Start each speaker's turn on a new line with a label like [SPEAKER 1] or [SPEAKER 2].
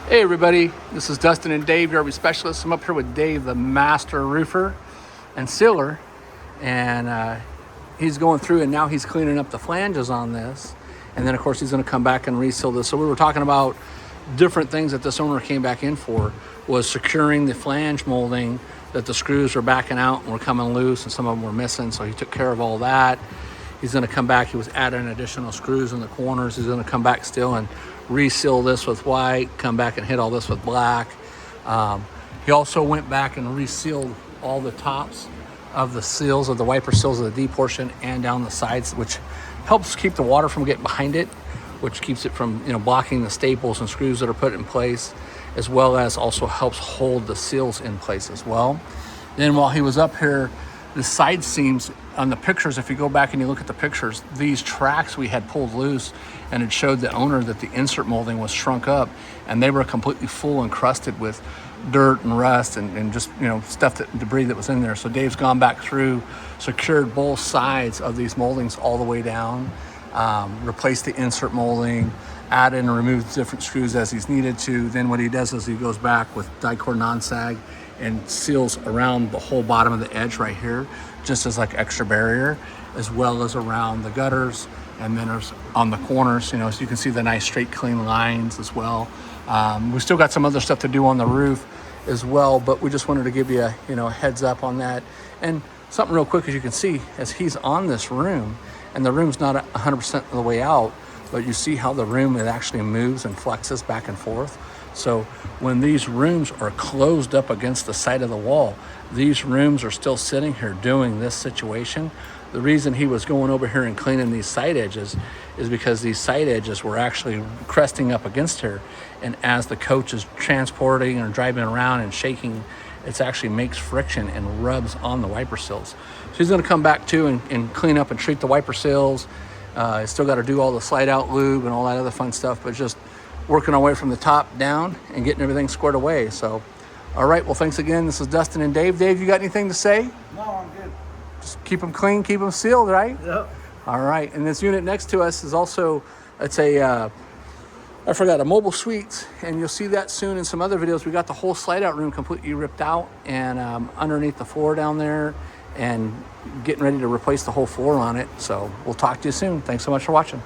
[SPEAKER 1] Hey everybody, this is Dustin and Dave, your RV specialist. I'm up here with Dave, the master roofer and sealer, and he's going through and now he's cleaning up the flanges on this. And then of course he's going to come back and reseal this. So we were talking about different things that this owner came back in for, was securing the flange molding that the screws were backing out and were coming loose and some of them were missing. So he took care of all that. He's going to come back. He was adding additional screws in the corners. He's going to come back still and reseal this with white, come back and hit all this with black. He also went back and resealed all the tops of the seals, of the wiper seals of the D portion and down the sides, which helps keep the water from getting behind it, which keeps it from blocking the staples and screws that are put in place, as well as also helps hold the seals in place as well. Then while he was up here, the side seams on the pictures, if you go back and you look at the pictures, these tracks we had pulled loose, and it showed the owner that the insert molding was shrunk up and they were completely full and crusted with dirt and rust and just stuff, debris that was in there. So Dave's gone back through, secured both sides of these moldings all the way down, replaced the insert molding, added and removed different screws as he's needed to. Then what he does is he goes back with Dicor non-sag and seals around the whole bottom of the edge right here, just as like extra barrier, as well as around the gutters. And then there's on the corners, so you can see the nice straight clean lines as well. We still got some other stuff to do on the roof as well, but we just wanted to give you a heads up on that. And something real quick, as you can see, as he's on this room, and the room's not 100% of the way out, but you see how the room, it actually moves and flexes back and forth. So when these rooms are closed up against the side of the wall, these rooms are still sitting here doing this situation. The reason he was going over here and cleaning these side edges is because these side edges were actually cresting up against here. And as the coach is transporting or driving around and shaking, it actually makes friction and rubs on the wiper seals. So he's gonna come back too and clean up and treat the wiper seals. Still got to do all the slide out lube and all that other fun stuff, but just working our way from the top down and getting everything squared away. So, all right, well, thanks again. This is Dustin and Dave. Dave, you got anything to say?
[SPEAKER 2] No, I'm good.
[SPEAKER 1] Just keep them clean, keep them sealed, right?
[SPEAKER 2] Yep.
[SPEAKER 1] All right, and this unit next to us is also, it's a mobile suites, and you'll see that soon in some other videos. We got the whole slide out room completely ripped out and underneath the floor down there, and getting ready to replace the whole floor on it. So we'll talk to you soon. Thanks so much for watching.